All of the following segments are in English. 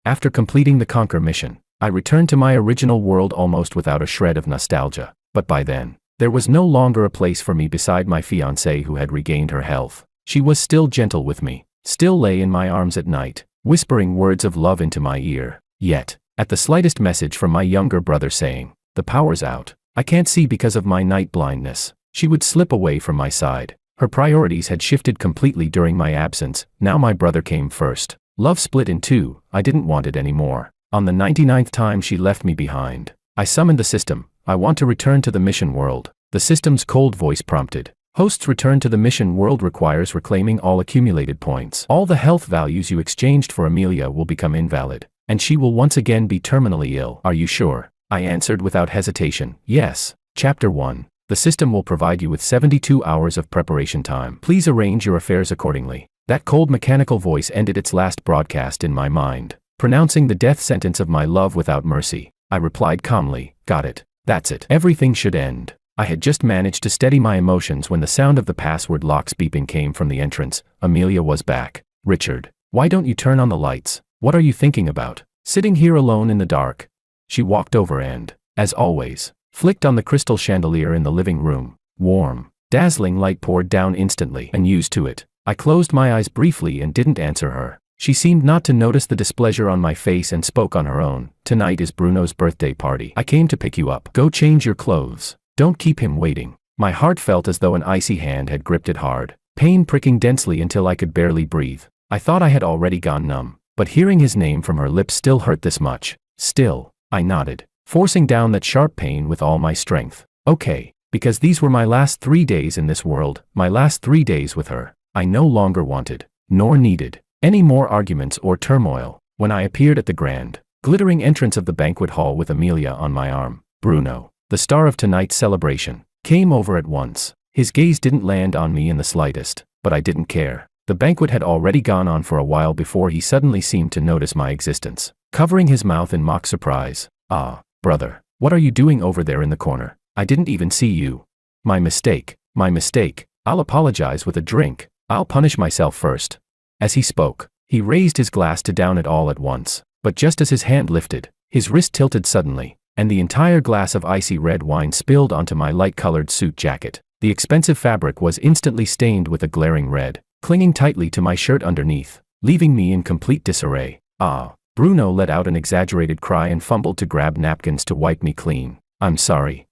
After completing the Conquer mission, I returned to my original world almost without a shred of nostalgia, but by then, there was no longer a place for me beside my fiancée who had regained her health. She was still gentle with me, still lay in my arms at night, whispering words of love into my ear. Yet, at the slightest message from my younger brother saying, "The power's out, I can't see because of my night blindness," she would slip away from my side. Her priorities had shifted completely during my absence. Now my brother came first. Love split in two. I didn't want it anymore. On the 99th time she left me behind, I summoned the system. "I want to return to the mission world," the system's cold voice prompted. "Hosts, return to the mission world requires reclaiming all accumulated points. All the health values you exchanged for Amelia will become invalid, and she will once again be terminally ill. Are you sure?" I answered without hesitation. "Yes." Chapter 1. The system will provide you with 72 hours of preparation time. Please arrange your affairs accordingly. That cold mechanical voice ended its last broadcast in my mind, pronouncing the death sentence of my love without mercy. I replied calmly, "Got it. That's it. Everything should end." I had just managed to steady my emotions when the sound of the password lock's beeping came from the entrance. Amelia was back. "Richard, why don't you turn on the lights? What are you thinking about? Sitting here alone in the dark?" She walked over and, as always, flicked on the crystal chandelier in the living room. Warm, dazzling light poured down instantly. Unused to it, I closed my eyes briefly and didn't answer her. She seemed not to notice the displeasure on my face and spoke on her own. "Tonight is Bruno's birthday party. I came to pick you up. Go change your clothes. Don't keep him waiting." My heart felt as though an icy hand had gripped it hard, pain pricking densely until I could barely breathe. I thought I had already gone numb, but hearing his name from her lips still hurt this much. "Still," I nodded, forcing down that sharp pain with all my strength. "Okay," because these were my last 3 days in this world, my last 3 days with her. I no longer wanted, nor needed, any more arguments or turmoil. When I appeared at the grand, glittering entrance of the banquet hall with Amelia on my arm, Bruno, the star of tonight's celebration, came over at once. His gaze didn't land on me in the slightest, but I didn't care. The banquet had already gone on for a while before he suddenly seemed to notice my existence, covering his mouth in mock surprise. "Ah, brother, what are you doing over there in the corner? I didn't even see you." My mistake. I'll apologize with a drink. I'll punish myself first." As he spoke, he raised his glass to down it all at once, but just as his hand lifted, his wrist tilted suddenly, and the entire glass of icy red wine spilled onto my light-colored suit jacket. The expensive fabric was instantly stained with a glaring red, clinging tightly to my shirt underneath, leaving me in complete disarray. "Ah." Bruno let out an exaggerated cry and fumbled to grab napkins to wipe me clean. I'm sorry,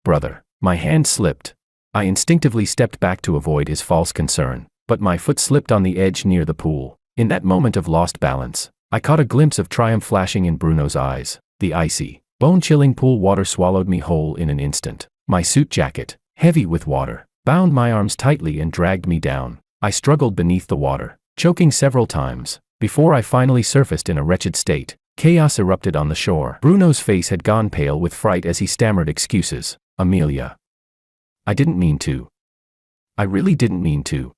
brother." My hand slipped. I instinctively stepped back to avoid his false concern, but my foot slipped on the edge near the pool. In that moment of lost balance, I caught a glimpse of triumph flashing in Bruno's eyes. The icy, bone-chilling pool water swallowed me whole in an instant. My suit jacket, heavy with water, bound my arms tightly and dragged me down. I struggled beneath the water, choking several times, before I finally surfaced in a wretched state. Chaos erupted on the shore. Bruno's face had gone pale with fright as he stammered excuses. "Amelia. I didn't mean to. I really didn't mean to."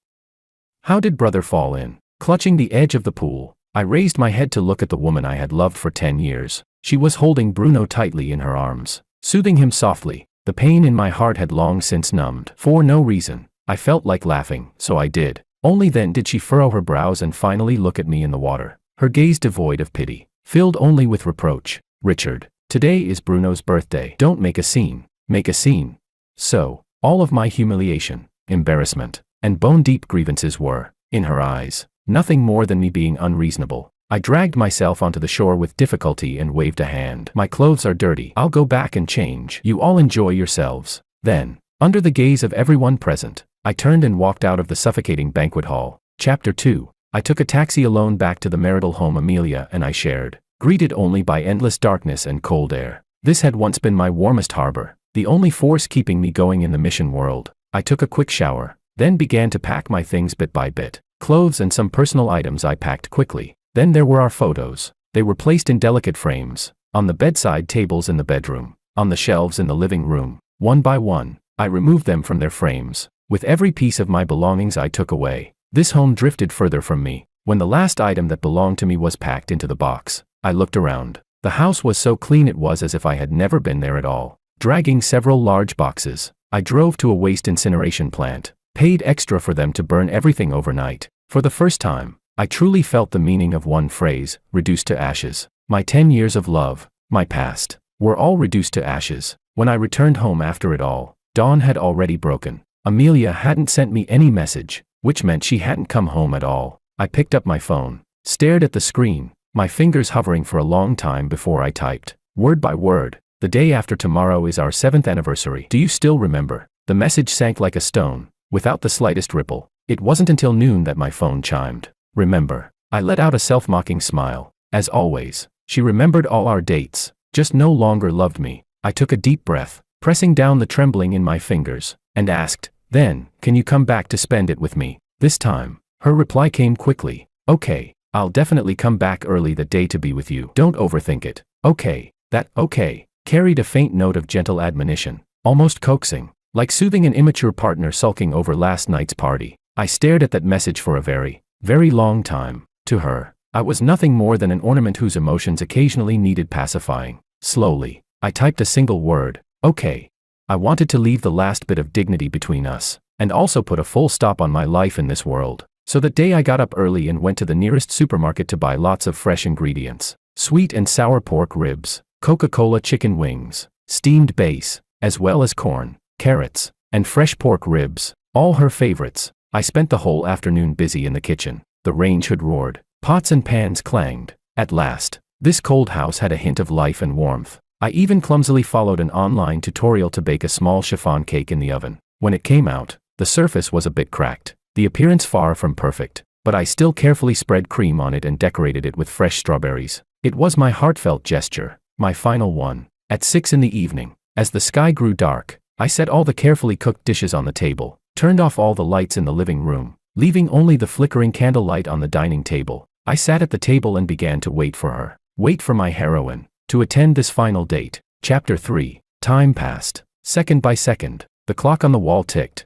How did brother fall in? Clutching the edge of the pool, I raised my head to look at the woman I had loved for 10 years. She was holding Bruno tightly in her arms, soothing him softly. The pain in my heart had long since numbed. For no reason, I felt like laughing, so I did. Only then did she furrow her brows and finally look at me in the water, her gaze devoid of pity, filled only with reproach. "Richard, today is Bruno's birthday. Don't make a scene. Make a scene." So, all of my humiliation, embarrassment, and bone-deep grievances were, in her eyes, nothing more than me being unreasonable. I dragged myself onto the shore with difficulty and waved a hand. "My clothes are dirty. I'll go back and change. You all enjoy yourselves." Then, under the gaze of everyone present, I turned and walked out of the suffocating banquet hall. Chapter 2. I took a taxi alone back to the marital home Amelia and I shared, greeted only by endless darkness and cold air. This had once been my warmest harbor, the only force keeping me going in the mission world. I took a quick shower, then began to pack my things bit by bit. Clothes and some personal items I packed quickly. Then there were our photos. They were placed in delicate frames, on the bedside tables in the bedroom, on the shelves in the living room. One by one, I removed them from their frames. With every piece of my belongings I took away, this home drifted further from me. When the last item that belonged to me was packed into the box, I looked around. The house was so clean it was as if I had never been there at all. Dragging several large boxes, I drove to a waste incineration plant, paid extra for them to burn everything overnight. For the first time, I truly felt the meaning of one phrase, reduced to ashes. My 10 years of love, my past, were all reduced to ashes. When I returned home after it all, dawn had already broken. Amelia hadn't sent me any message, which meant she hadn't come home at all. I picked up my phone, stared at the screen, my fingers hovering for a long time before I typed, word by word, "The day after tomorrow is our 7th anniversary. Do you still remember?" The message sank like a stone, without the slightest ripple. It wasn't until noon that my phone chimed. Remember. I let out a self-mocking smile. As always, she remembered all our dates, just no longer loved me. I took a deep breath, pressing down the trembling in my fingers, and asked, "Then, can you come back to spend it with me?" This time, her reply came quickly. "Okay, I'll definitely come back early that day to be with you. Don't overthink it." Okay, that "okay" carried a faint note of gentle admonition, almost coaxing, like soothing an immature partner sulking over last night's party. I stared at that message for a very, very long time. To her, I was nothing more than an ornament whose emotions occasionally needed pacifying. Slowly, I typed a single word, "Okay." I wanted to leave the last bit of dignity between us, and also put a full stop on my life in this world. So that day I got up early and went to the nearest supermarket to buy lots of fresh ingredients. Sweet and sour pork ribs, Coca-Cola chicken wings, steamed base, as well as corn, carrots, and fresh pork ribs, all her favorites. I spent the whole afternoon busy in the kitchen. The range hood roared, pots and pans clanged. At last, this cold house had a hint of life and warmth. I even clumsily followed an online tutorial to bake a small chiffon cake in the oven. When it came out, the surface was a bit cracked, the appearance far from perfect, but I still carefully spread cream on it and decorated it with fresh strawberries. It was my heartfelt gesture, my final one. At 6 in the evening, as the sky grew dark, I set all the carefully cooked dishes on the table, turned off all the lights in the living room, leaving only the flickering candlelight on the dining table. I sat at the table and began to wait for her, wait for my heroine, to attend this final date. Chapter 3. Time passed. Second by second, the clock on the wall ticked,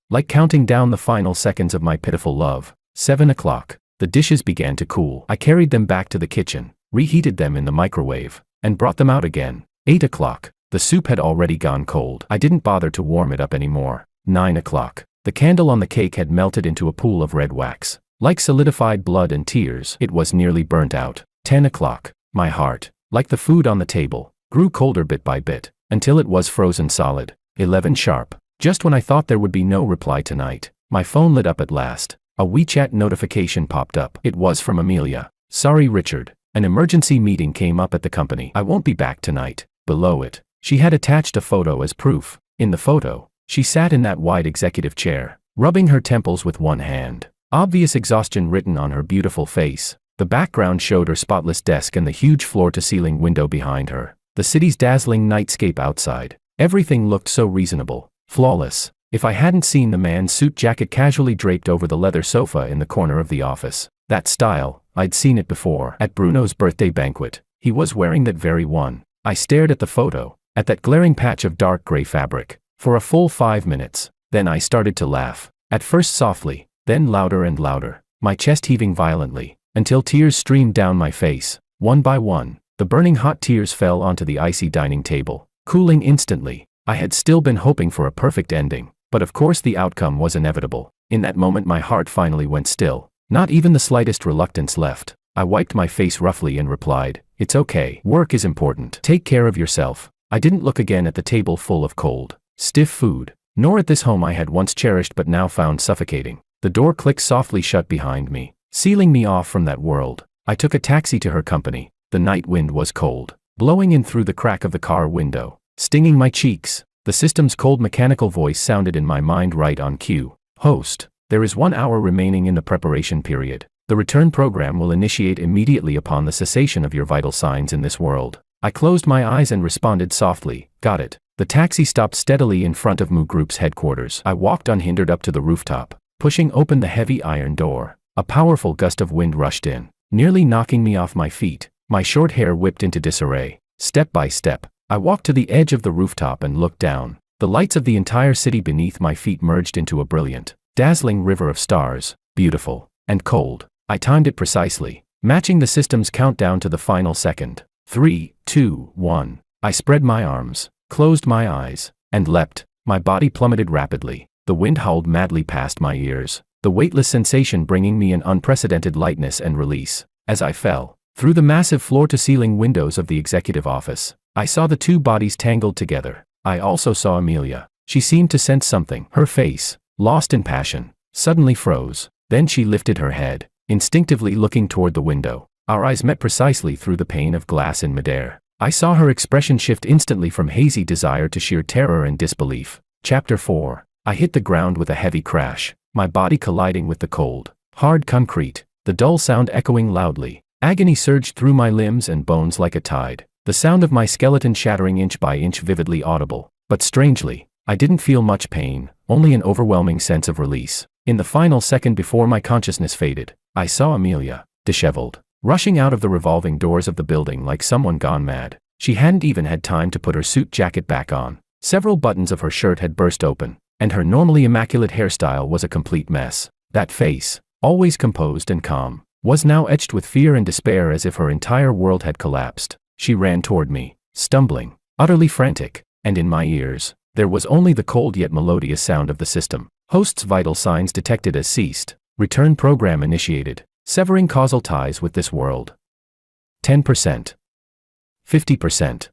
like counting down the final seconds of my pitiful love. 7 o'clock. The dishes began to cool. I carried them back to the kitchen, reheated them in the microwave, and brought them out again. 8 o'clock. The soup had already gone cold. I didn't bother to warm it up anymore. 9 o'clock. The candle on the cake had melted into a pool of red wax. Like solidified blood and tears, it was nearly burnt out. 10 o'clock. My heart, like the food on the table, grew colder bit by bit, until it was frozen solid. 11 sharp. Just when I thought there would be no reply tonight, my phone lit up at last. A WeChat notification popped up. It was from Amelia. "Sorry, Richard. An emergency meeting came up at the company. I won't be back tonight." Below it, she had attached a photo as proof. In the photo, she sat in that wide executive chair, rubbing her temples with one hand. Obvious exhaustion written on her beautiful face. The background showed her spotless desk and the huge floor-to-ceiling window behind her. The city's dazzling nightscape outside. Everything looked so reasonable, flawless. If I hadn't seen the man's suit jacket casually draped over the leather sofa in the corner of the office. That style, I'd seen it before. At Bruno's birthday banquet, he was wearing that very one. I stared at the photo, at that glaring patch of dark gray fabric, for a full 5 minutes. Then I started to laugh. At first softly, then louder and louder, my chest heaving violently, until tears streamed down my face. One by one, the burning hot tears fell onto the icy dining table, cooling instantly. I had still been hoping for a perfect ending, but of course the outcome was inevitable. In that moment my heart finally went still, not even the slightest reluctance left. I wiped my face roughly and replied, "It's okay. Work is important. Take care of yourself." I didn't look again at the table full of cold, stiff food, nor at this home I had once cherished but now found suffocating. The door clicked softly shut behind me, sealing me off from that world. I took a taxi to her company. The night wind was cold, blowing in through the crack of the car window, stinging my cheeks. The system's cold mechanical voice sounded in my mind right on cue. "Host, there is 1 hour remaining in the preparation period. The return program will initiate immediately upon the cessation of your vital signs in this world." I closed my eyes and responded softly, "Got it." The taxi stopped steadily in front of Mu Group's headquarters. I walked unhindered up to the rooftop, pushing open the heavy iron door. A powerful gust of wind rushed in, nearly knocking me off my feet. My short hair whipped into disarray. Step by step, I walked to the edge of the rooftop and looked down. The lights of the entire city beneath my feet merged into a brilliant, dazzling river of stars, beautiful and cold. I timed it precisely, matching the system's countdown to the final second. 3, 2, 1. I spread my arms, closed my eyes, and leapt. My body plummeted rapidly. The wind howled madly past my ears. the weightless sensation bringing me an unprecedented lightness and release. As I fell through the massive floor-to-ceiling windows of the executive office, I saw the two bodies tangled together. I also saw Amelia. She seemed to sense something. Her face, lost in passion, suddenly froze. Then she lifted her head, instinctively looking toward the window. Our eyes met precisely through the pane of glass in midair. I saw her expression shift instantly from hazy desire to sheer terror and disbelief. Chapter 4. I hit the ground with a heavy crash, my body colliding with the cold, hard concrete, the dull sound echoing loudly. Agony surged through my limbs and bones like a tide, the sound of my skeleton shattering inch by inch vividly audible. But strangely, I didn't feel much pain, only an overwhelming sense of release. In the final second before my consciousness faded, I saw Amelia, disheveled, rushing out of the revolving doors of the building like someone gone mad. She hadn't even had time to put her suit jacket back on. Several buttons of her shirt had burst open, and her normally immaculate hairstyle was a complete mess. That face, always composed and calm, was now etched with fear and despair as if her entire world had collapsed. She ran toward me, stumbling, utterly frantic, and in my ears, there was only the cold yet melodious sound of the system. Host's vital signs detected as ceased. Return program initiated. Severing causal ties with this world. 10%. 50%.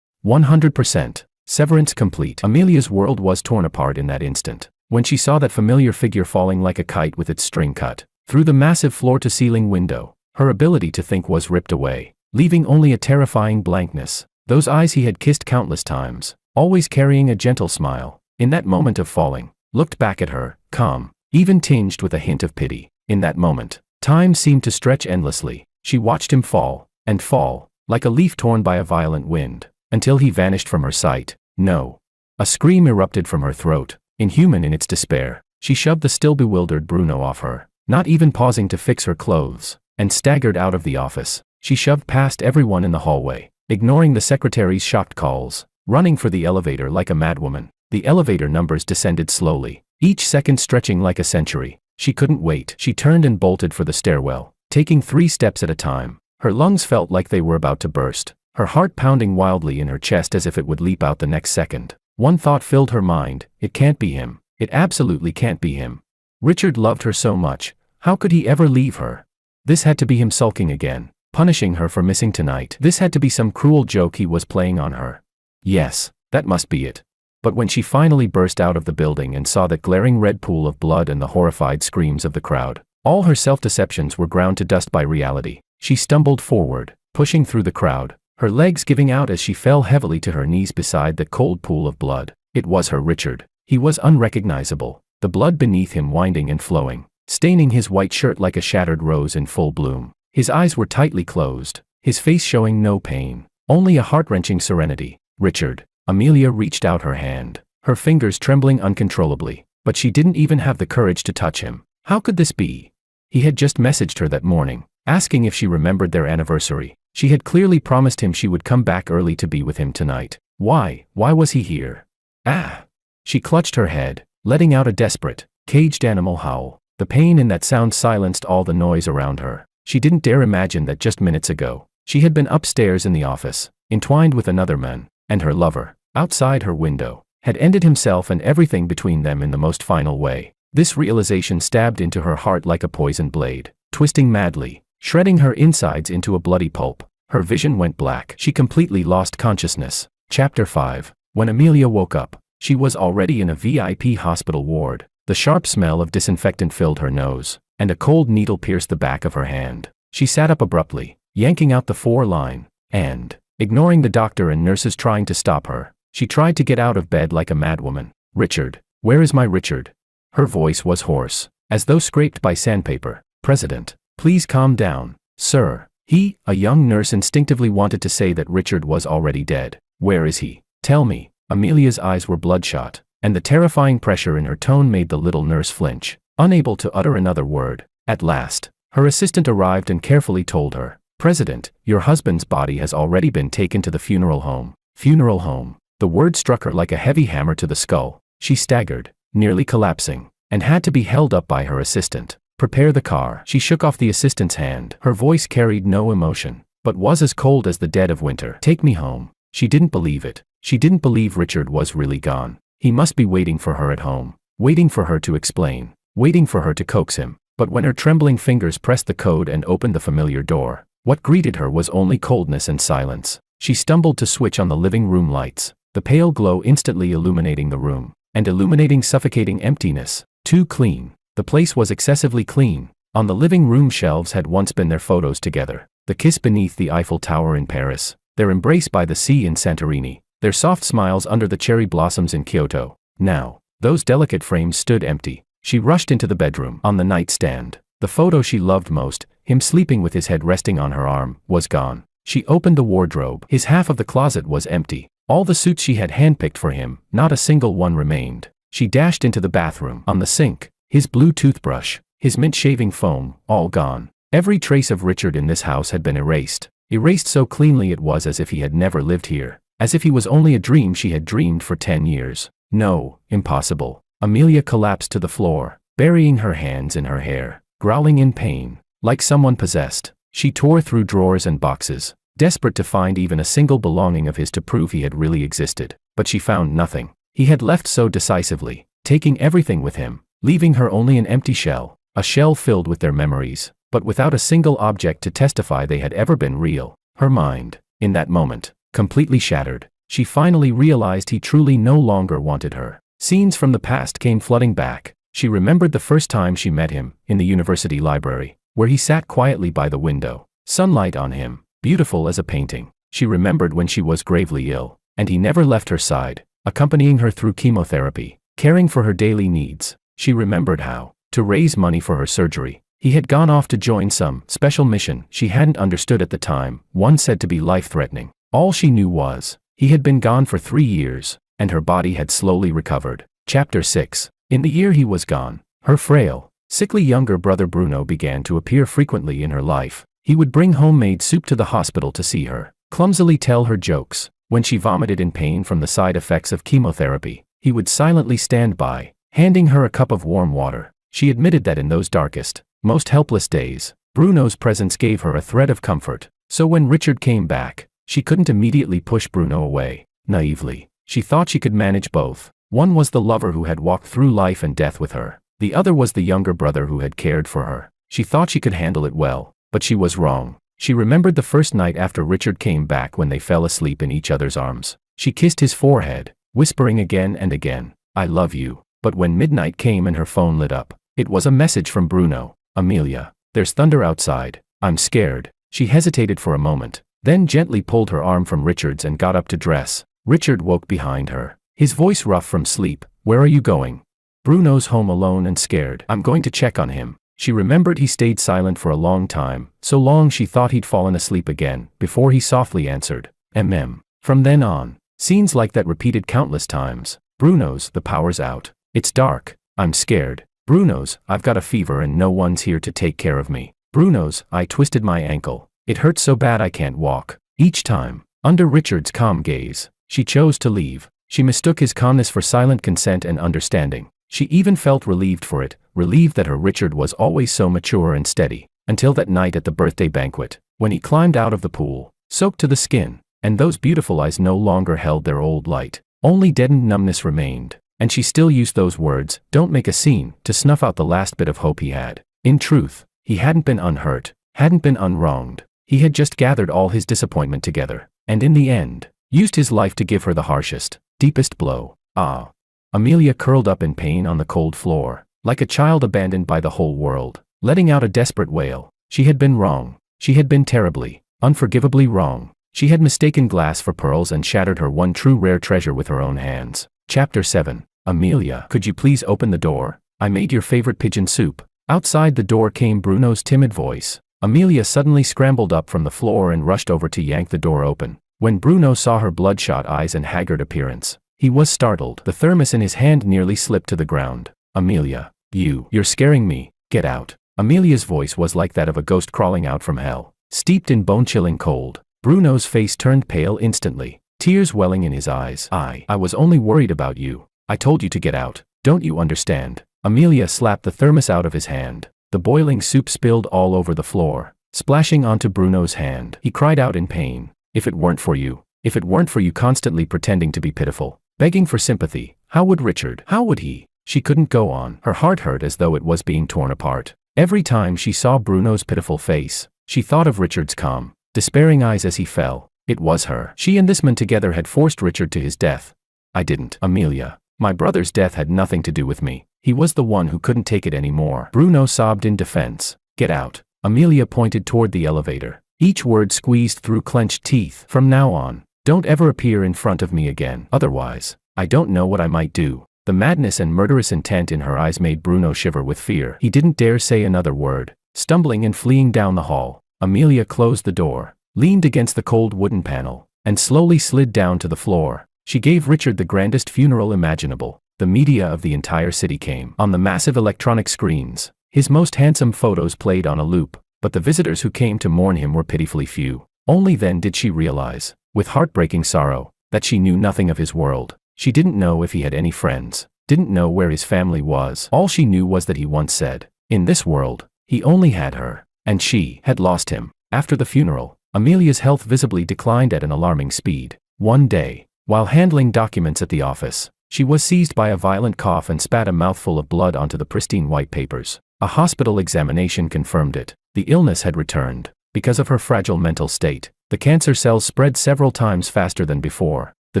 100%. Severance complete. Amelia's world was torn apart in that instant, when she saw that familiar figure falling like a kite with its string cut through the massive floor-to-ceiling window. Her ability to think was ripped away, leaving only a terrifying blankness. Those eyes he had kissed countless times, always carrying a gentle smile, in that moment of falling, looked back at her, calm, even tinged with a hint of pity. In that moment, time seemed to stretch endlessly. She watched him fall, and fall, like a leaf torn by a violent wind, until he vanished from her sight. No. A scream erupted from her throat, inhuman in its despair. She shoved the still bewildered Bruno off her, not even pausing to fix her clothes, and staggered out of the office. She shoved past everyone in the hallway, ignoring the secretary's shocked calls, running for the elevator like a madwoman. The elevator numbers descended slowly, each second stretching like a century. She couldn't wait. She turned and bolted for the stairwell, taking 3 steps at a time. Her lungs felt like they were about to burst, her heart pounding wildly in her chest as if it would leap out the next second. One thought filled her mind: it can't be him. It absolutely can't be him. Richard loved her so much. How could he ever leave her? This had to be him sulking again, punishing her for missing tonight. This had to be some cruel joke he was playing on her. Yes, that must be it. But when she finally burst out of the building and saw that glaring red pool of blood and the horrified screams of the crowd, all her self-deceptions were ground to dust by reality. She stumbled forward, pushing through the crowd, her legs giving out as she fell heavily to her knees beside the cold pool of blood. It was her Richard. He was unrecognizable, the blood beneath him winding and flowing, staining his white shirt like a shattered rose in full bloom. His eyes were tightly closed, his face showing no pain, only a heart-wrenching serenity. Richard. Amelia reached out her hand, her fingers trembling uncontrollably, but she didn't even have the courage to touch him. How could this be? He had just messaged her that morning, asking if she remembered their anniversary. She had clearly promised him she would come back early to be with him tonight. Why was he here? Ah! She clutched her head, letting out a desperate, caged animal howl. The pain in that sound silenced all the noise around her. She didn't dare imagine that just minutes ago, she had been upstairs in the office, entwined with another man, and her lover, outside her window, had ended himself and everything between them in the most final way. This realization stabbed into her heart like a poisoned blade, twisting madly, shredding her insides into a bloody pulp. Her vision went black. She completely lost consciousness. Chapter 5. When Amelia woke up, she was already in a VIP hospital ward. The sharp smell of disinfectant filled her nose, and a cold needle pierced the back of her hand. She sat up abruptly, yanking out the 4-line, and, ignoring the doctor and nurses trying to stop her, she tried to get out of bed like a madwoman. Richard, where is my Richard? Her voice was hoarse, as though scraped by sandpaper. President, please calm down, sir. A young nurse instinctively wanted to say that Richard was already dead. Where is he? Tell me. Amelia's eyes were bloodshot, and the terrifying pressure in her tone made the little nurse flinch, unable to utter another word. At last, her assistant arrived and carefully told her, President, your husband's body has already been taken to the funeral home. Funeral home. The word struck her like a heavy hammer to the skull. She staggered, nearly collapsing, and had to be held up by her assistant. Prepare the car. She shook off the assistant's hand. Her voice carried no emotion, but was as cold as the dead of winter. Take me home. She didn't believe it. She didn't believe Richard was really gone. He must be waiting for her at home, waiting for her to explain. waiting for her to coax him. But when her trembling fingers pressed the code and opened the familiar door, what greeted her was only coldness and silence. She stumbled to switch on the living room lights, the pale glow instantly illuminating the room, and illuminating suffocating emptiness. Too clean. The place was excessively clean. On the living room shelves had once been their photos together, the kiss beneath the Eiffel Tower in Paris, their embrace by the sea in Santorini, their soft smiles under the cherry blossoms in Kyoto. Now, those delicate frames stood empty. She rushed into the bedroom. On the nightstand, the photo she loved most, him sleeping with his head resting on her arm, was gone. She opened the wardrobe. His half of the closet was empty. All the suits she had handpicked for him, not a single one remained. She dashed into the bathroom. On the sink, his blue toothbrush, his mint shaving foam, all gone. Every trace of Richard in this house had been erased. Erased so cleanly it was as if he had never lived here. As if he was only a dream she had dreamed for 10 years. No, impossible. Amelia collapsed to the floor, burying her hands in her hair, growling in pain, like someone possessed. She tore through drawers and boxes, desperate to find even a single belonging of his to prove he had really existed. But she found nothing. He had left so decisively, taking everything with him, leaving her only an empty shell, a shell filled with their memories, but without a single object to testify they had ever been real. Her mind, in that moment, completely shattered. She finally realized he truly no longer wanted her. Scenes from the past came flooding back. She remembered the first time she met him, in the university library, where he sat quietly by the window, sunlight on him, beautiful as a painting. She remembered when she was gravely ill, and he never left her side, accompanying her through chemotherapy, caring for her daily needs. She remembered how, to raise money for her surgery, he had gone off to join some special mission she hadn't understood at the time, one said to be life-threatening. All she knew was, he had been gone for 3 years, and her body had slowly recovered. Chapter 6. In the year he was gone, her frail, sickly younger brother Bruno began to appear frequently in her life. He would bring homemade soup to the hospital to see her, clumsily tell her jokes. When she vomited in pain from the side effects of chemotherapy, he would silently stand by, handing her a cup of warm water. She admitted that in those darkest, most helpless days, Bruno's presence gave her a thread of comfort. So when Richard came back, she couldn't immediately push Bruno away. Naively, she thought she could manage both. One was the lover who had walked through life and death with her. The other was the younger brother who had cared for her. She thought she could handle it well, but she was wrong. She remembered the first night after Richard came back when they fell asleep in each other's arms. She kissed his forehead, whispering again and again, "I love you." But when midnight came and her phone lit up, it was a message from Bruno. "Amelia, there's thunder outside. I'm scared." She hesitated for a moment, then gently pulled her arm from Richard's and got up to dress. Richard woke behind her, his voice rough from sleep. "Where are you going?" "Bruno's home alone and scared. I'm going to check on him." She remembered he stayed silent for a long time, so long she thought he'd fallen asleep again, before he softly answered, From then on, scenes like that repeated countless times. "Bruno's, the power's out. It's dark. I'm scared." "Bruno's, I've got a fever and no one's here to take care of me." "Bruno's, I twisted my ankle. It hurts so bad I can't walk." Each time, under Richard's calm gaze, she chose to leave. She mistook his calmness for silent consent and understanding. She even felt relieved for it, relieved that her Richard was always so mature and steady, until that night at the birthday banquet, when he climbed out of the pool, soaked to the skin, and those beautiful eyes no longer held their old light. Only deadened numbness remained, and she still used those words, "Don't make a scene," to snuff out the last bit of hope he had. In truth, he hadn't been unhurt, hadn't been unwronged. He had just gathered all his disappointment together, and in the end, used his life to give her the harshest, deepest blow. Ah. Amelia curled up in pain on the cold floor, like a child abandoned by the whole world, letting out a desperate wail. She had been wrong. She had been terribly, unforgivably wrong. She had mistaken glass for pearls and shattered her one true rare treasure with her own hands. Chapter 7. "Amelia, could you please open the door? I made your favorite pigeon soup." Outside the door came Bruno's timid voice. Amelia suddenly scrambled up from the floor and rushed over to yank the door open. When Bruno saw her bloodshot eyes and haggard appearance, he was startled. The thermos in his hand nearly slipped to the ground. "Amelia, you're scaring me. Get out." Amelia's voice was like that of a ghost crawling out from hell, steeped in bone-chilling cold. Bruno's face turned pale instantly, tears welling in his eyes. I was only worried about you. I told you to get out. Don't you understand?" Amelia slapped the thermos out of his hand. The boiling soup spilled all over the floor, splashing onto Bruno's hand. He cried out in pain. If it weren't for you constantly pretending to be pitiful, begging for sympathy, how would Richard, how would he?" She couldn't go on. Her heart hurt as though it was being torn apart. Every time she saw Bruno's pitiful face, she thought of Richard's calm, despairing eyes as he fell. It was her. She and this man together had forced Richard to his death. I didn't. Amelia. My brother's death had nothing to do with me. He was the one who couldn't take it anymore. Bruno sobbed in defense. Get out. Amelia pointed toward the elevator, each word squeezed through clenched teeth. From now on, don't ever appear in front of me again. Otherwise, I don't know what I might do. The madness and murderous intent in her eyes made Bruno shiver with fear. He didn't dare say another word. Stumbling and fleeing down the hall, Amelia closed the door, leaned against the cold wooden panel, and slowly slid down to the floor. She gave Richard the grandest funeral imaginable. The media of the entire city came. On the massive electronic screens, his most handsome photos played on a loop, but the visitors who came to mourn him were pitifully few. Only then did she realize, with heartbreaking sorrow, that she knew nothing of his world. She didn't know if he had any friends, didn't know where his family was. All she knew was that he once said, in this world, he only had her, and she had lost him. After the funeral, Amelia's health visibly declined at an alarming speed. One day, while handling documents at the office, she was seized by a violent cough and spat a mouthful of blood onto the pristine white papers. A hospital examination confirmed it. The illness had returned. Because of her fragile mental state, the cancer cells spread several times faster than before. The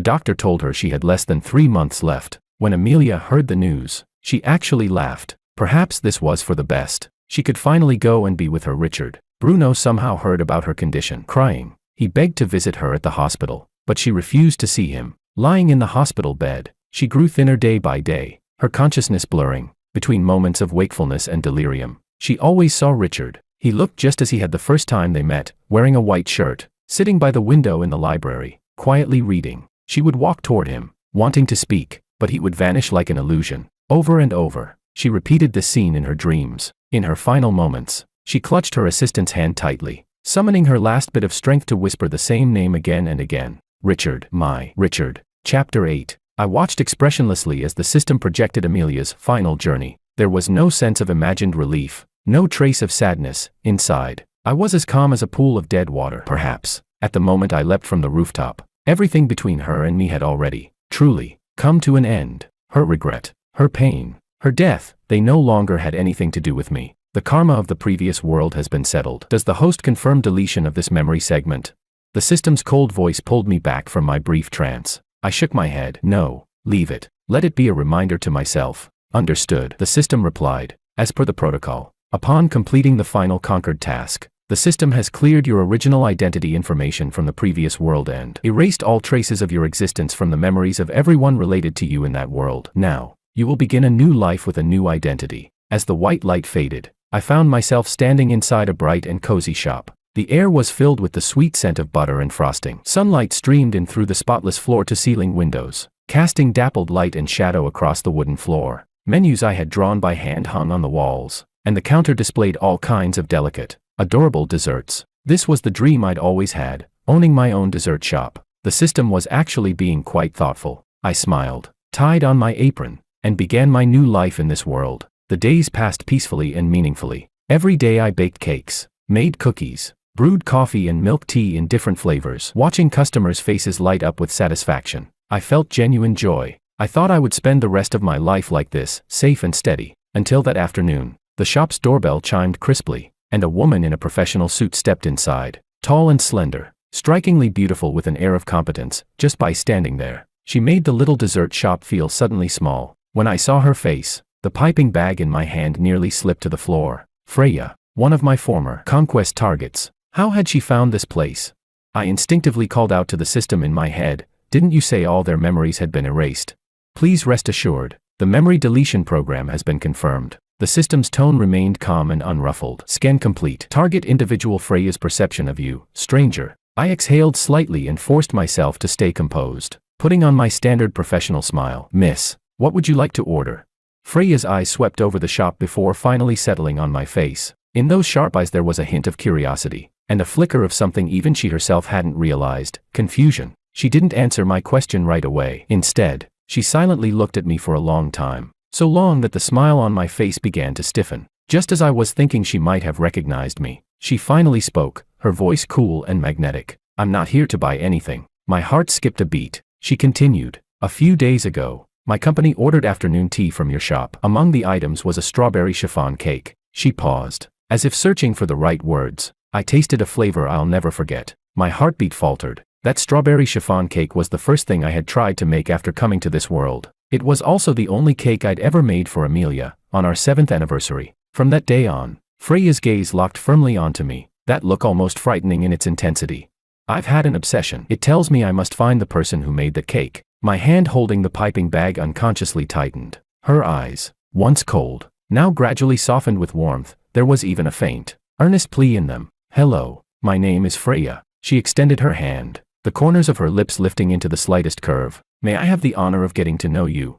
doctor told her she had less than 3 months left. When Amelia heard the news, she actually laughed. Perhaps this was for the best. She could finally go and be with her Richard. Bruno somehow heard about her condition. Crying, he begged to visit her at the hospital, but she refused to see him. Lying in the hospital bed, she grew thinner day by day, her consciousness blurring. Between moments of wakefulness and delirium, she always saw Richard. He looked just as he had the first time they met, wearing a white shirt, sitting by the window in the library, quietly reading. She would walk toward him, wanting to speak, but he would vanish like an illusion. Over and over, she repeated this scene in her dreams. In her final moments, she clutched her assistant's hand tightly, summoning her last bit of strength to whisper the same name again and again. Richard, my Richard. Chapter 8. I watched expressionlessly as the system projected Amelia's final journey. There was no sense of imagined relief, no trace of sadness. Inside, I was as calm as a pool of dead water. Perhaps, at the moment I leapt from the rooftop, everything between her and me had already, truly, come to an end. Her regret, her pain, her death, they no longer had anything to do with me. The karma of the previous world has been settled. Does the host confirm deletion of this memory segment? The system's cold voice pulled me back from my brief trance. I shook my head. No, leave it. Let it be a reminder to myself. Understood. The system replied. As per the protocol, upon completing the final conquered task, the system has cleared your original identity information from the previous world and erased all traces of your existence from the memories of everyone related to you in that world. Now, you will begin a new life with a new identity. As the white light faded, I found myself standing inside a bright and cozy shop. The air was filled with the sweet scent of butter and frosting. Sunlight streamed in through the spotless floor-to-ceiling windows, casting dappled light and shadow across the wooden floor. Menus I had drawn by hand hung on the walls, and the counter displayed all kinds of delicate, adorable desserts. This was the dream I'd always had, owning my own dessert shop. The system was actually being quite thoughtful. I smiled, tied on my apron, and began my new life in this world. The days passed peacefully and meaningfully. Every day I baked cakes, made cookies, brewed coffee and milk tea in different flavors. Watching customers' faces light up with satisfaction, I felt genuine joy. I thought I would spend the rest of my life like this, safe and steady. Until that afternoon, the shop's doorbell chimed crisply, and a woman in a professional suit stepped inside. Tall and slender, strikingly beautiful with an air of competence, just by standing there. She made the little dessert shop feel suddenly small. When I saw her face, the piping bag in my hand nearly slipped to the floor. Freya, one of my former conquest targets. How had she found this place? I instinctively called out to the system in my head. Didn't you say all their memories had been erased? Please rest assured, the memory deletion program has been confirmed. The system's tone remained calm and unruffled. Scan complete. Target individual Freya's perception of you, stranger. I exhaled slightly and forced myself to stay composed, putting on my standard professional smile. Miss, what would you like to order? Freya's eyes swept over the shop before finally settling on my face. In those sharp eyes there was a hint of curiosity, and a flicker of something even she herself hadn't realized, confusion. She didn't answer my question right away. Instead, she silently looked at me for a long time, so long that the smile on my face began to stiffen. Just as I was thinking she might have recognized me, she finally spoke, her voice cool and magnetic. I'm not here to buy anything. My heart skipped a beat. She continued, a few days ago, My company ordered afternoon tea from your shop. Among the items was a strawberry chiffon cake. She paused, as if searching for the right words. I tasted a flavor I'll never forget. My heartbeat faltered. That strawberry chiffon cake was the first thing I had tried to make after coming to this world. It was also the only cake I'd ever made for Amelia, on our 7th anniversary. From that day on, Freya's gaze locked firmly onto me, that look almost frightening in its intensity. I've had an obsession. It tells me I must find the person who made the cake. My hand holding the piping bag unconsciously tightened. Her eyes, once cold, now gradually softened with warmth. There was even a faint, earnest plea in them. Hello, my name is Freya. She extended her hand, the corners of her lips lifting into the slightest curve. May I have the honor of getting to know you?